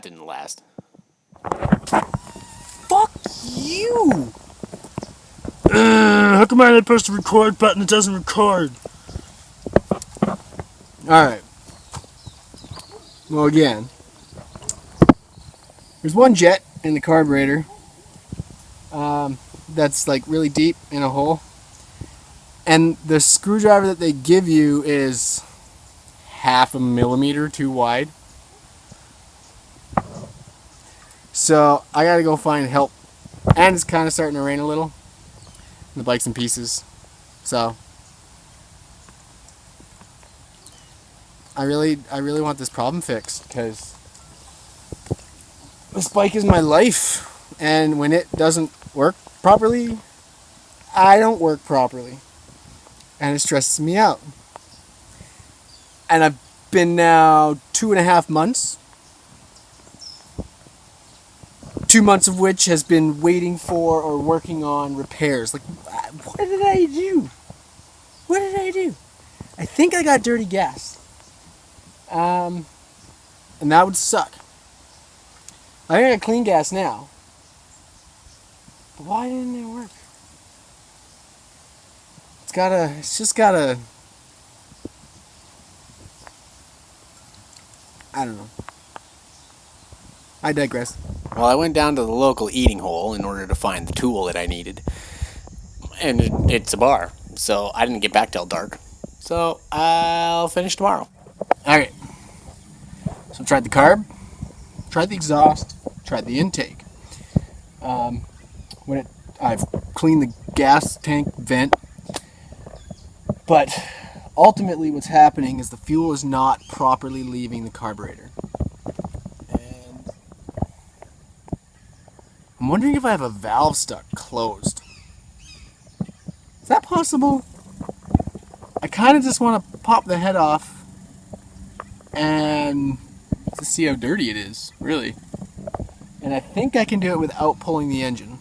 didn't last. Fuck you! How come I press the record button? It doesn't record. Alright. Well, again, there's one jet in the carburetor that's like really deep in a hole, and the screwdriver that they give you is 0.5 millimeter too wide. So I gotta go find help, and it's kind of starting to rain a little. The bike's in pieces, so I really want this problem fixed, because this bike is my life, and when it doesn't work properly, I don't work properly, and it stresses me out. And I've been now 2.5 months, 2 months of which has been waiting for or working on repairs. Like, what did I do? What did I do? I think I got dirty gas. And that would suck. I think I got clean gas now. But why didn't it work? It's just gotta, I don't know. I digress. Well, I went down to the local eating hole in order to find the tool that I needed. And it's a bar, so I didn't get back till dark. So I'll finish tomorrow. Alright. So I tried the carb, tried the exhaust, tried the intake. I've cleaned the gas tank vent. But ultimately what's happening is the fuel is not properly leaving the carburetor. And I'm wondering if I have a valve stuck closed. Is that possible? I kind of just want to pop the head off and to see how dirty it is, really. And I think I can do it without pulling the engine.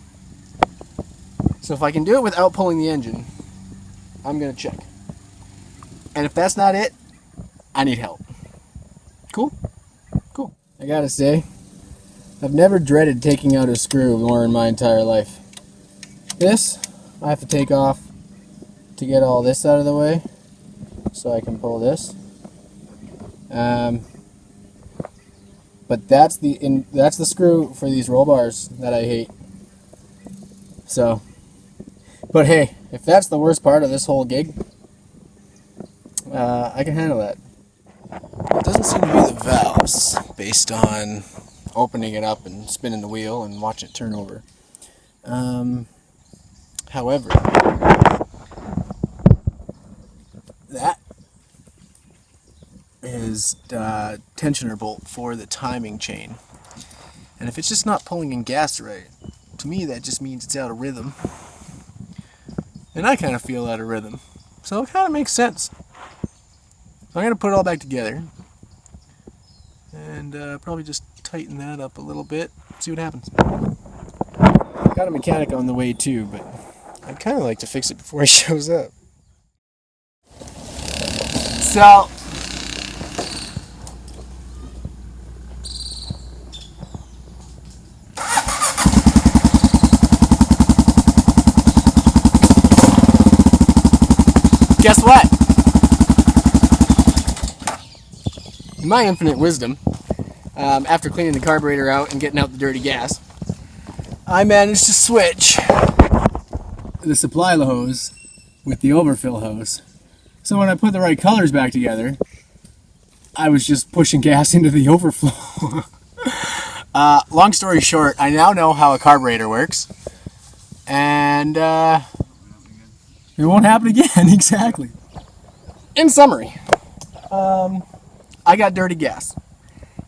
So if I can do it without pulling the engine, I'm going to check. And if that's not it, I need help. Cool? Cool. I gotta say, I've never dreaded taking out a screw more in my entire life. This, I have to take off to get all this out of the way, so I can pull this. But that's the screw for these roll bars that I hate. So, but hey, if that's the worst part of this whole gig, I can handle that. It doesn't seem to be the valves, based on opening it up and spinning the wheel and watching it turn over. However, that is the tensioner bolt for the timing chain. And if it's just not pulling in gas right, to me that just means it's out of rhythm. And I kind of feel out of rhythm. So it kind of makes sense. So I'm going to put it all back together and probably just tighten that up a little bit, see what happens. Got a mechanic on the way too, but I'd kind of like to fix it before he shows up. So, guess what? In my infinite wisdom, after cleaning the carburetor out and getting out the dirty gas, I managed to switch the supply hose with the overfill hose. So when I put the right colors back together, I was just pushing gas into the overflow. Long story short, I now know how a carburetor works, and it won't happen again. Exactly. In summary, I got dirty gas.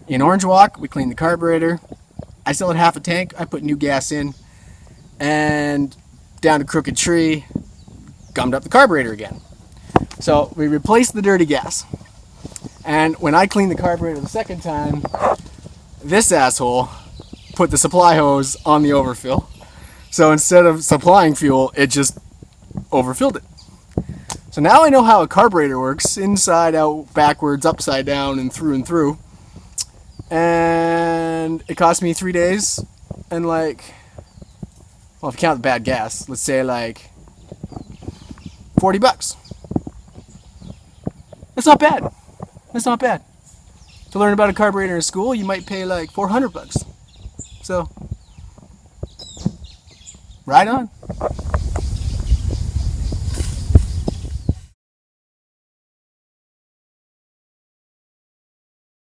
In Orange Walk, we cleaned the carburetor. I still had half a tank. I put new gas in. And down to Crooked Tree, gummed up the carburetor again. So we replaced the dirty gas. And when I cleaned the carburetor the second time, this asshole put the supply hose on the overfill. So instead of supplying fuel, it just overfilled it. So now I know how a carburetor works, inside out, backwards, upside down, and through. And it cost me 3 days and like, well, if you count the bad gas, let's say like $40. That's not bad. That's not bad. To learn about a carburetor in school, you might pay like $400. So, right on.